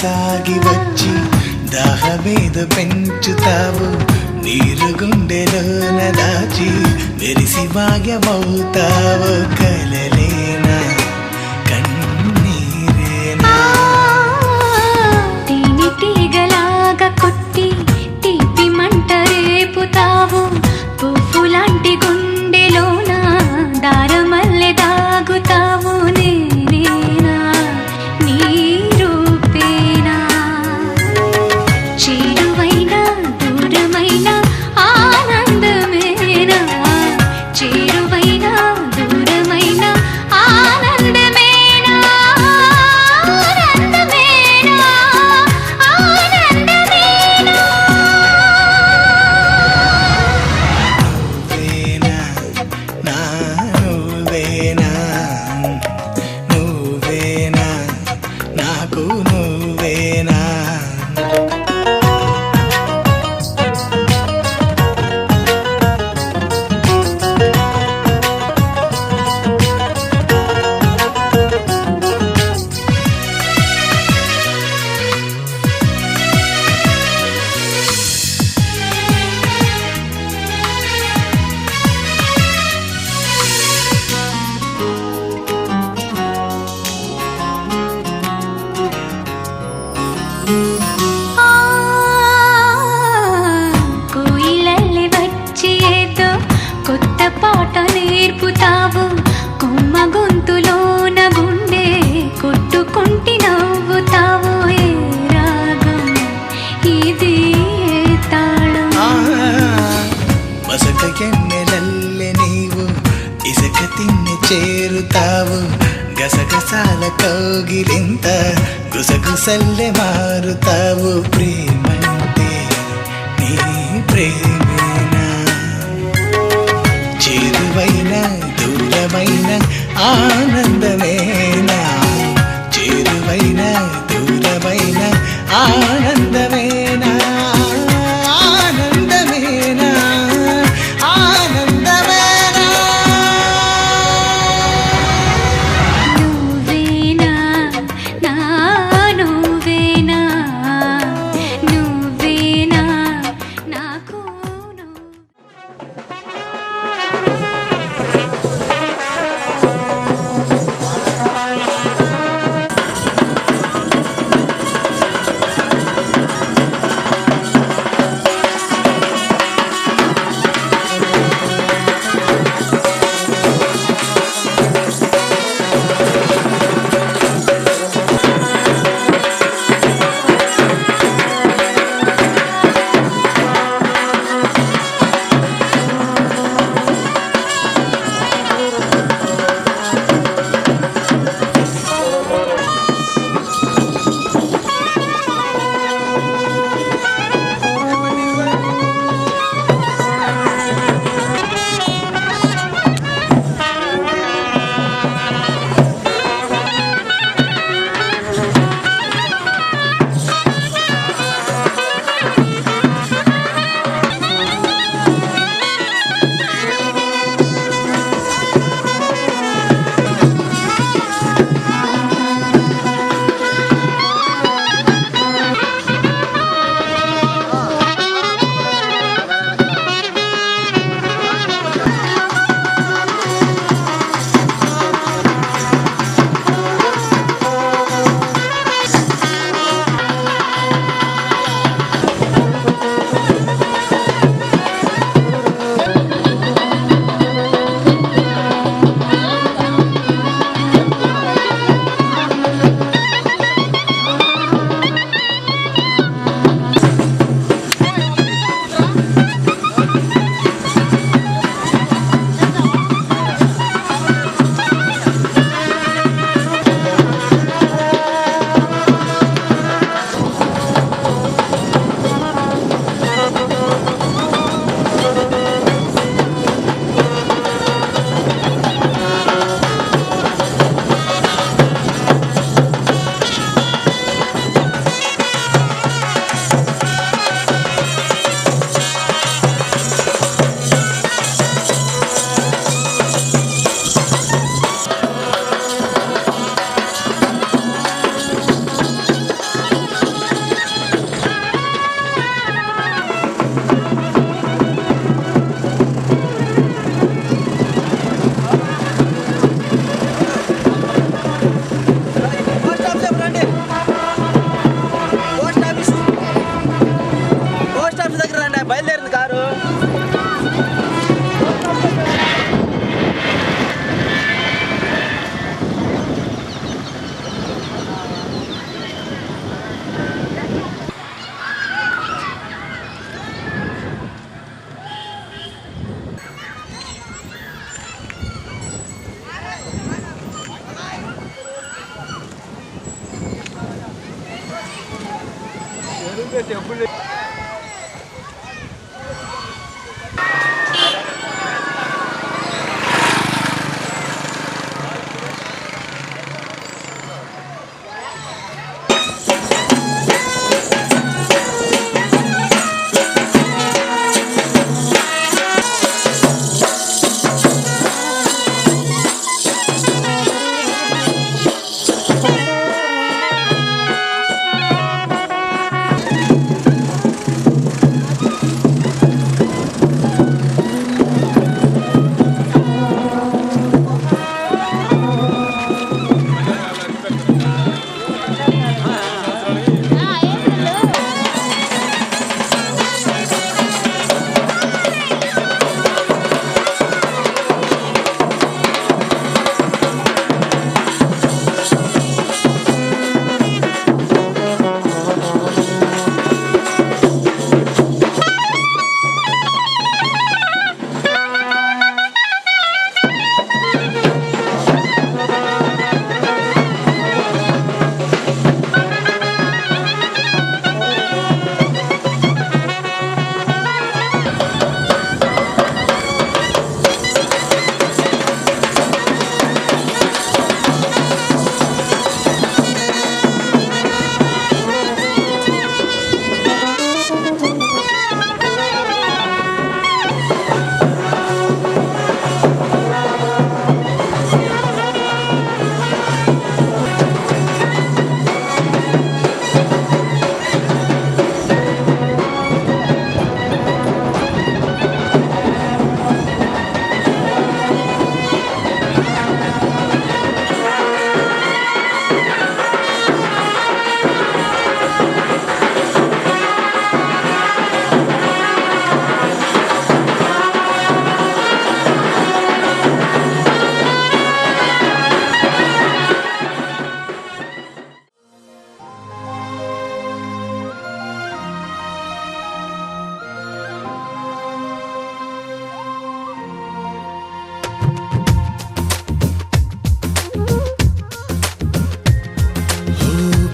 సాగి వచ్చి దాహమేద పెంచుతావు నీరు గుండెలోన దాచి మెరిసి భాగ్యమవుతావు కలలేనా కన్నీరేనా తేనె తీగలాగా కొట్టి తీపి మంట రేపుతావు పువ్వులాంటి గుండెలోన దారమల్లె దాగుతావు నేనేనా నీ రూపేనా చేరువైనా దూరమైనా ఆనందమేనా చేరువైనా దూరమైనా ఆనందమేనా ఆనందమేనా ఆనందమేనా నువ్వేనా నువ్వేనా నాకు నువ్వేనా కోయిలల్లి వచ్చి ఏదో కొత్త పాట నేర్పుతావు కొమ్మ గొంతులోన గుండె కొట్టుకుంటి నవ్వుతావు ఏ రాగం ఇది ఏ తాళం మసక ఎన్నెలల్లె నీవు ఇసుక తిన్ని చేరుతావు గసగసాల కౌగిలింత గుసగుసల్లె మారుతావు ప్రేమంటే నీ ప్రేమేనా చేరువైన దూరమైన ఆనందమేనా చేరువైన దూరమైన ఆనందమేనా ఆనందమేనా ఆనందమేనా నువ్వేనా నా నువ్వేనా నువ్వేనా నాకు నువ్వు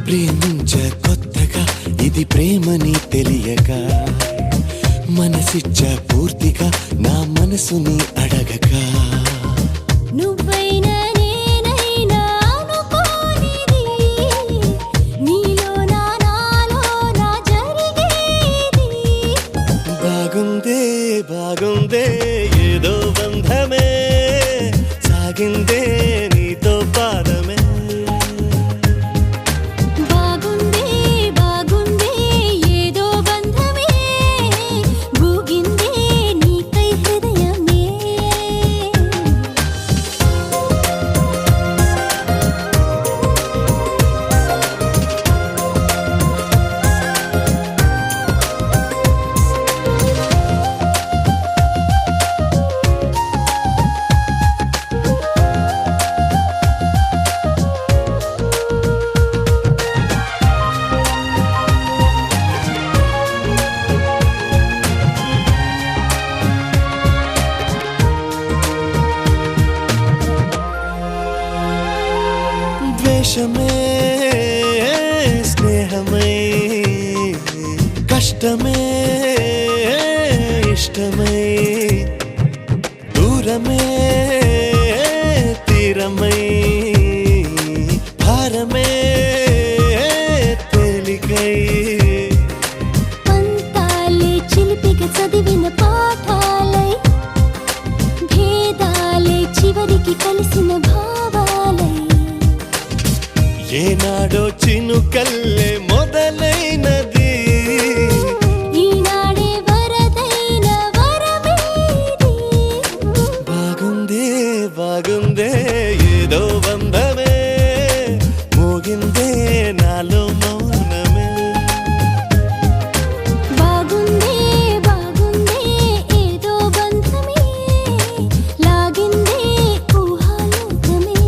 ప్రేమించ కొత్తగా ఇది ప్రేమని తెలియక మనసిచ్చ పూర్తిగా నా మనసుని అడగక నువ్వైనా నేనైనా అనుకోనిది నీలోనా నాలోనా జరిగేది బాగుందే బాగుందే ఏదో బంధమే సాగిందే నీతో పాదమే బాగుంది బాగుంది ఏదో బంధమే గూగిందే నీకై హృదయమే ద్వేషమే స్నేహమై కష్టమే ఇష్టమై దూరమే తీరమై భారమే తేలికై పంతాలే చిలిపిగా చదివిన పాఠాలై భేదాలే చివరికి కలిసిన భావాలై ఏనాడో చినుకల్లే మొదలైనది ఈనాడే వరదైన వరమేది బాగుందే బాగుందే ఏదో బంధమే మోగిందే నాలో మౌనమే బాగుంది బాగుంది ఏదో బంధమే లాగిందే ఊహాలోకమే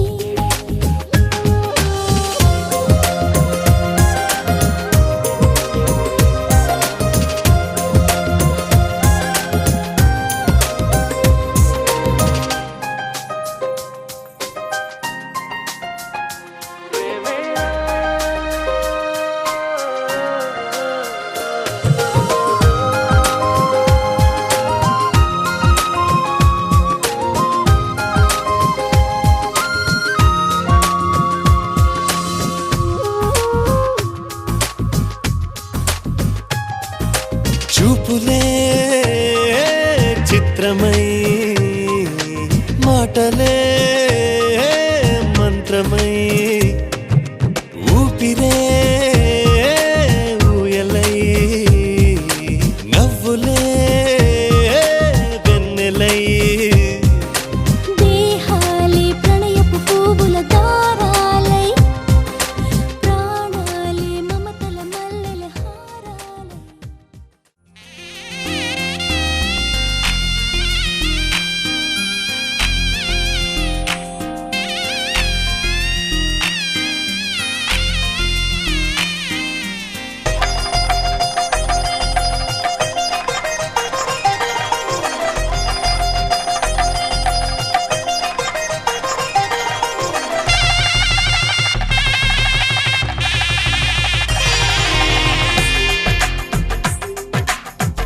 యంత్రమై మాటలే మంత్రమై ఊపిరే ఊయలై నవ్వులే వెన్నెలై దేహాలే ప్రణయపు పువ్వుల దారాలై ప్రాణాలే మమతల మల్లెల హారాలై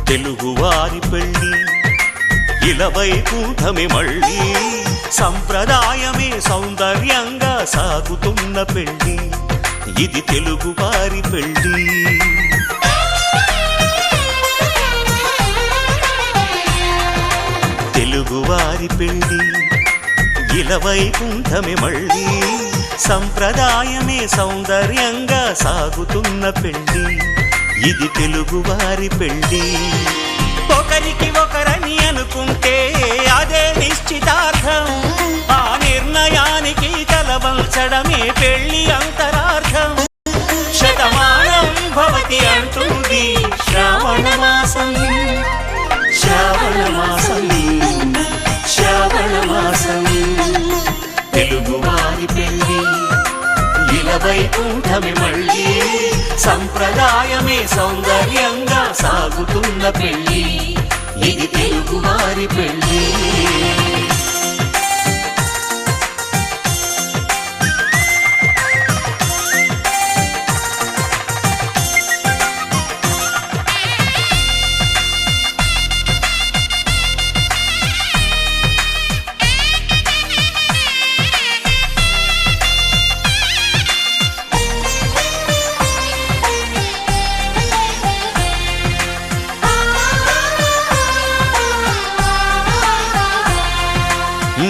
తెలుగువారి పెళ్ళి ఇలవైకుంఠమే మళ్ళీ సంప్రదాయమే సౌందర్యంగా సాగుతున్న పెళ్ళి ఇది తెలుగువారి పెళ్ళి తెలుగువారి పెళ్ళి ఇలవైకుంఠమే మళ్ళీ సంప్రదాయమే సౌందర్యంగా సాగుతున్న పెళ్ళి ఇది తెలుగువారి పెళ్ళి ఒకరికి ఒకరని అనుకుంటే అదే నిశ్చితార్థం ఆ నిర్ణయానికి తలవంచడమే పెళ్ళి అంతరార్థం శతమానం భవతి అంటుంది శ్రావణ మాసం శ్రావణ మాసం శ్రావణ మాసం తెలుగువారి పెళ్ళి ఇలవైకుంఠమే మళ్ళీ సంప్రదాయమే సౌందర్యంగా సాగుతున్న పెళ్ళి ఇది తెలుగువారి పెళ్ళి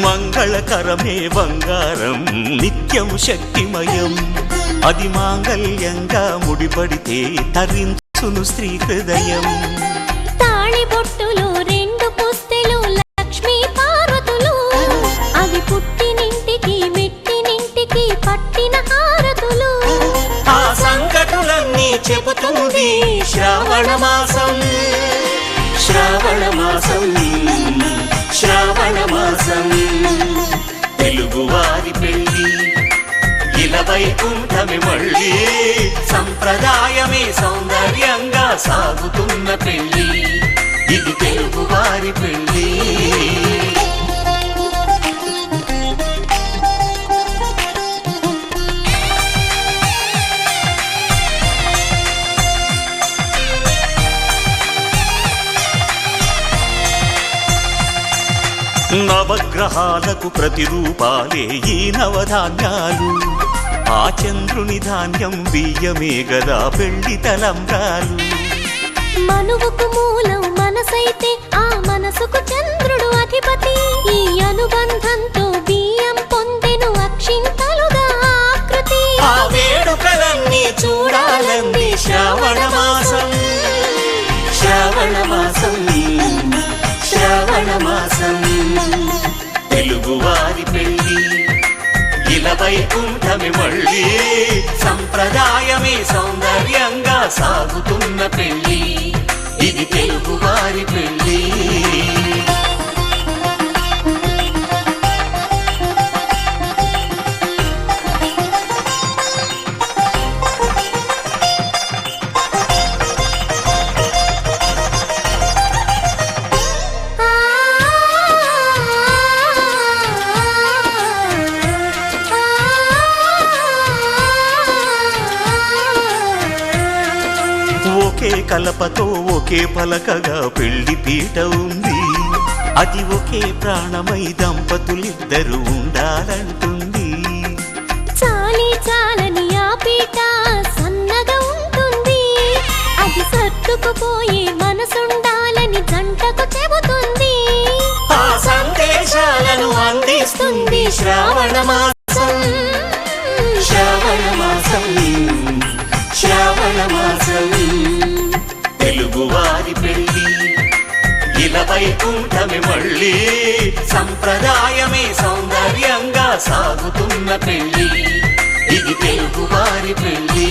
మంగళకరమే బంగారం నిత్యం శక్తిమయం అది మాంగళ్యంగా ముడిపడితే తరించును స్త్రీ హృదయం తాళి బొట్టులో రెండు పుస్తెలు లక్ష్మీ పార్వతులు అవి పుట్టినింటికి మెట్టినింటికి పట్టిన హారతులు ఆ సంకటులన్నీ చెబుతుంది శ్రావణ మాసం శ్రావణ మాసం శ్రావణ మాసం తెలుగువారి పెళ్ళి ఇలవైకుంఠమే మళ్ళీ సంప్రదాయమే సౌందర్యంగా సాగుతున్న పెళ్ళి ఇది తెలుగువారి పెళ్ళి నవగ్రహాలకు ప్రతిరూపాలే ఈ నవధాన్యాలు ఆ చంద్రుని ధాన్యం బియ్యమే గదా పెళ్లి తలంబ్రాలు మనువుకు మూలం మనసైతే ఆ మనసుకు చంద్రుడు అధిపతి ఈ అనుబంధంతో బియ్యం పొందెను అక్షింతలుగా ఆకృతి ఆ వేడుకలన్నీ చూడాలంది శ్రావణ మాసం శ్రావణ మాసం శ్రావణ మాసం తెలుగువారి పెళ్ళి ఇలవైకుంఠమే మళ్ళీ సంప్రదాయమే సౌందర్యంగా సాగుతున్న పెళ్ళి ఇది తెలుగువారి పెళ్ళి ఒకే కలపతో ఒకే పలకగా పెళ్లి పీట ఉంది అది ఒకే ప్రాణమై దంపతులిద్దరు ఉండాలంటుంది చాలి చాలని ఆ పీట సన్నగా ఉంటుంది అది సర్దుకుపోయే మనసుండాలని జంటకు చెబుతుంది శ్రావణ మాసం శ్రావణ మాసం శ్రావణ మాసం తెలుగువారి పెళ్ళి ఇలా వైకుంఠమే మళ్ళీ సంప్రదాయమే సౌందర్యంగా సాగుతున్న పెళ్ళి ఇది తెలుగువారి పెళ్ళి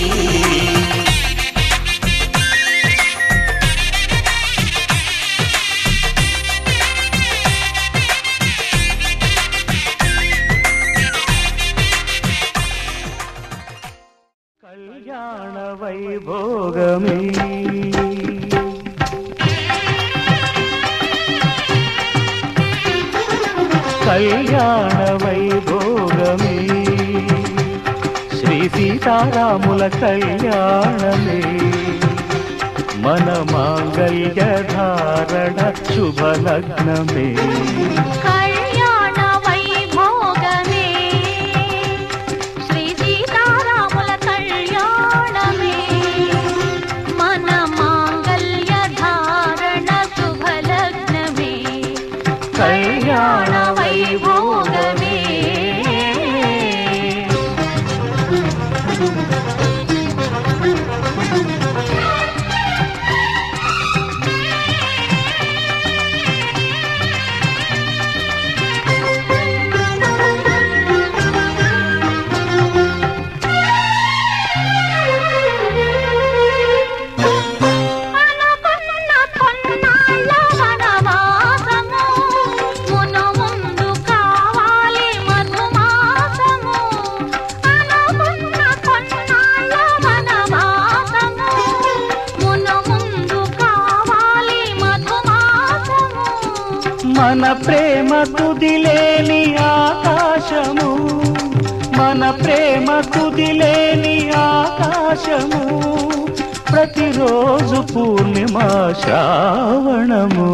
కళ్యాణ వైభోగమే కళ్యాణ వైభోగమే శ్రీ సీతారాముల కళ్యాణమే మన మాంగళ్య ధారణ శుభలగ్నమే కళ్యాణ వైభోగమే శ్రీ సీతారాముల కళ్యాణమే మన మాంగళ్య ధారణ శుభలగ్నమే కళ్యాణ వైభోగమే మన ప్రేమ కుదిలేని ఆకాశము మన ప్రేమ కుదిలేని ఆకాశము ప్రతిరోజు పూర్ణిమ శ్రావణము